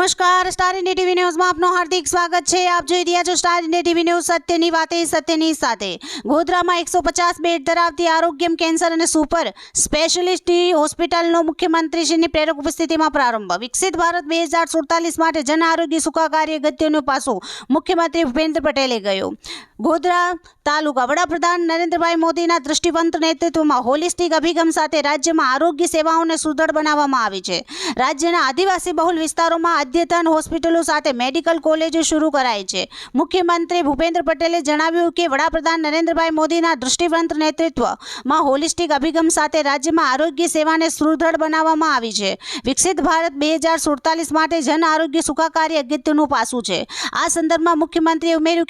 નમસ્કાર, star India TV ન્યૂઝમાં આપનું હાર્દિક સ્વાગત છે। આપ જોઈ રહ્યા છો સ્ટાર ઇન્ડિયા ટીવી ન્યૂઝ, સત્યની વાતે સત્યની સાથે। ગોધરામાં 150 બેડ ધરાવતી આરોગ્યમ કેન્સર અને સુપર સ્પેશિયાલિટી હોસ્પિટલનો મુખ્યમંત્રીશ્રીની પ્રેરક ઉપસ્થિતિમાં પ્રારંભ। વિકસિત ભારત 2047 માટે જન આરોગ્ય સુખાકારી અગત્યનું પાસું મુખ્યમંત્રી ભૂપેન્દ્ર પટેલે કહ્યું। ગોધરા તાલુકા વડાપ્રધાન નરેન્દ્રભાઈ મોદીના દૃષ્ટિવંત નેતૃત્વમાં હોલિસ્ટિક અભિગમ સાથે રાજ્યમાં આરોગ્ય સેવાઓને સુદૃઢ બનાવવામાં આવી છે। રાજ્યના આદિવાસી બહુલ વિસ્તારોમાં અદ્યતન હોસ્પિટલો સાથે મેડિકલ કોલેજો શરૂ કરાઈ છે। મુખ્યમંત્રી ભૂપેન્દ્ર પટેલે જણાવ્યું કે વડાપ્રધાન નરેન્દ્રભાઈ મોદીના દૃષ્ટિવંત નેતૃત્વમાં હોલિસ્ટિક અભિગમ સાથે રાજ્યમાં આરોગ્ય સેવાને સુદૃઢ બનાવવામાં આવી છે। વિકસિત ભારત 2047 માટે જન આરોગ્ય સુખાકારી અગત્યનું પાસું છે। આ સંદર્ભમાં મુખ્યમંત્રીએ ઉમેર્યું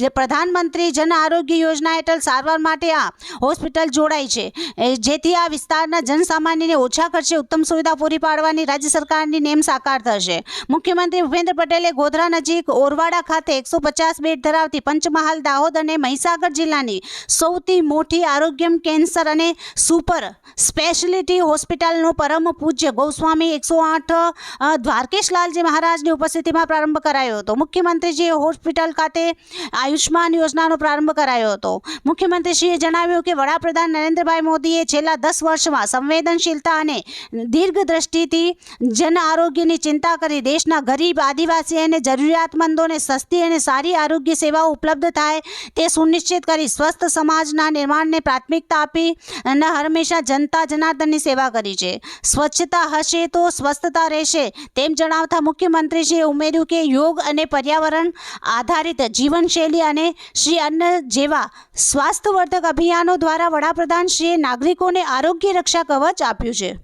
કે પ્રધાનમંત્રી જન આરોગ્ય યોજના હેઠળ સારવાર માટે આ હોસ્પિટલ જોડાઈ છે, જેથી આ વિસ્તારના જનસામાન્યને ઓછા ખર્ચે ઉત્તમ સુવિધા પૂરી પાડવાની રાજ્ય સરકારની નેમ સાકાર થશે। મુખ્યમંત્રી ભૂપેન્દ્ર પટેલે ગોધરા નજીક ઓરવાડા ખાતે 150 બેડ ધરાવતી પંચમહાલ, દાહોદ અને મહીસાગર જિલ્લાની સૌથી મોટી આરોગ્યમ કેન્સર અને સુપર સ્પેશિયાલિટી હોસ્પિટલનો પરમ પૂજ્ય ગૌસ્વામી 108 દ્વારકેશલાલજી મહારાજની ઉપસ્થિતિમાં પ્રારંભ કરાયો હતો। મુખ્યમંત્રીજીએ હોસ્પિટલ ખાતે આયુષ્માન યોજનાનો પ્રારંભ કરાયો હતો। મુખ્યમંત્રીશ્રીએ જણાવ્યું કે વડાપ્રધાન નરેન્દ્રભાઈ મોદીએ છેલ્લા 10 વર્ષમાં સંવેદનશીલતા અને દીર્ઘદ્રષ્ટિથી જન આરોગ્યની ચિંતા કરી દેશના ગરીબ, આદિવાસી અને જરૂરિયાતમંદોને સસ્તી અને સારી આરોગ્ય સેવાઓ ઉપલબ્ધ થાય તે સુનિશ્ચિત કરી સ્વસ્થ સમાજના નિર્માણને પ્રાથમિકતા આપી અને હંમેશા જનતા જનાર્દનની સેવા કરી છે। સ્વચ્છતા હશે તો સ્વસ્થતા રહેશે તેમ જણાવતા મુખ્યમંત્રીશ્રીએ ઉમેર્યું કે યોગ અને પર્યાવરણ આધારિત જીવનશૈલી અને શ્રી અન્ન જેવા સ્વાસ્થ્યવર્ધક અભિયાનો દ્વારા વડાપ્રધાનશ્રીએ નાગરિકોને આરોગ્ય રક્ષા કવચ આપ્યું છે।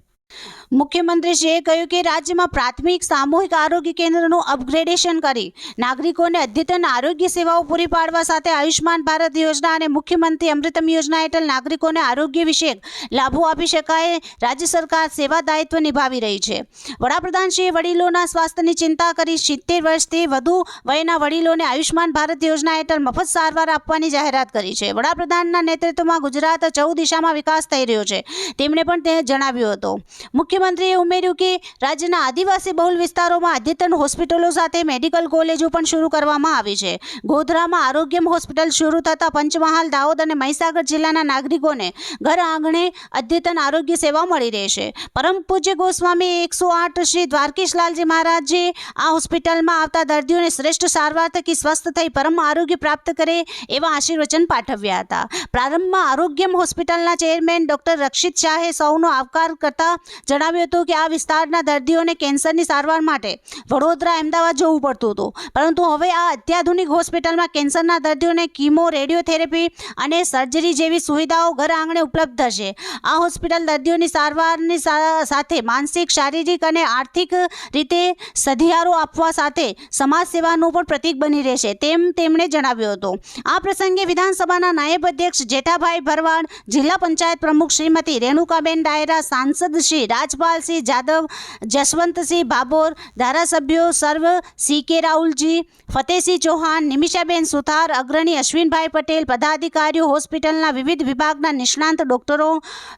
મુખ્યમંત્રીશ્રીએ કહ્યું કે રાજ્યમાં પ્રાથમિક સામૂહિક આરોગ્ય કેન્દ્રનું અપગ્રેડેશન કરી નાગરિકોને અદ્યતન આરોગ્ય સેવાઓ પૂરી પાડવા સાથે આયુષ્માન ભારત યોજના અને મુખ્યમંત્રી અમૃતમ યોજના હેઠળ નાગરિકોને આરોગ્ય વિષયક લાભો આપી શકાય રાજ્ય સરકાર સેવા દાયિત્વ નિભાવી રહી છે। વડાપ્રધાનશ્રીએ વડીલોના સ્વાસ્થ્યની ચિંતા કરી 70 વર્ષથી વધુ વયના વડીલોને આયુષ્માન ભારત યોજના હેઠળ મફત સારવાર આપવાની જાહેરાત કરી છે। વડાપ્રધાનના નેતૃત્વમાં ગુજરાત 14 દિશામાં વિકાસ થઈ રહ્યો છે તેમણે પણ તે જણાવ્યું હતું। મુખ્યમંત્રીએ ઉમેર્યું કે રાજ્યના આદિવાસી બહુલ વિસ્તારોમાં અદ્યતન હોસ્પિટલો સાથે મેડિકલ કોલેજો પણ શરૂ કરવામાં આવી છે। ગોધરામાં આરોગ્યમ હોસ્પિટલ શરૂ થતાં પંચમહાલ, દાહોદ અને મહીસાગર જિલ્લાના નાગરિકોને ઘર આંગણે અદ્યતન આરોગ્ય સેવા મળી રહેશે। પરમ પૂજ્ય ગોસ્વામી 108 શ્રી દ્વારકેશલાલજી મહારાજે આ હોસ્પિટલમાં આવતા દર્દીઓને શ્રેષ્ઠ સારવાર થકી સ્વસ્થ થઈ પરમ આરોગ્ય પ્રાપ્ત કરે એવા આશીર્વચન પાઠવ્યા હતા। પ્રારંભમાં આરોગ્યમ હોસ્પિટલના ચેરમેન ડોક્ટર રક્ષિત શાહે સૌનો આવકાર કરતા જણાવ્યું હતું કે આ વિસ્તારના દર્દીઓને કેન્સરની સારવાર માટે વડોદરા, અમદાવાદ જવું પડતું હતું, પરંતુ હવે આ અત્યાધુનિક હોસ્પિટલમાં કેન્સરના દર્દીઓને કીમો, રેડિયોથેરેપી અને સર્જરી જેવી સુવિધાઓ ઘર આંગણે ઉપલબ્ધ થશે। આ હોસ્પિટલ દર્દીઓની સારવારની સાથે માનસિક, શારીરિક અને આર્થિક રીતે સધિયારો આપવા સાથે સમાજ સેવાનું પણ પ્રતીક બની રહેશે તેમ તેમણે જણાવ્યું હતું। આ પ્રસંગે વિધાનસભાના નાયબ અધ્યક્ષ જેઠાભાઈ ભરવાડ, જિલ્લા પંચાયત પ્રમુખ શ્રીમતી રેણુકાબેન ડાયરા, સાંસદ શ્રી રાજપાલસિંહ જાદવ, જસવંતસિંહ ભાભોર, ધારાસભ્યો સર્વ CK રાહુલજી, ફતેહસિંહ ચૌહાણ, નિમિષાબેન સુથાર, અગ્રણી અશ્વિનભાઈ પટેલ, પદાધિકારીઓ, હોસ્પિટલના વિવિધ વિભાગના નિષ્ણાંત ડોક્ટરો,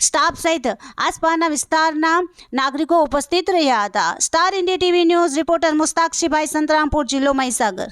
સ્ટાફ સહિત આસપાસના વિસ્તારના નાગરિકો ઉપસ્થિત રહ્યા હતા। Star India TV news reporter મુસ્તાકશીભાઈ સંતરામપુર, જિલ્લો મહીસાગર।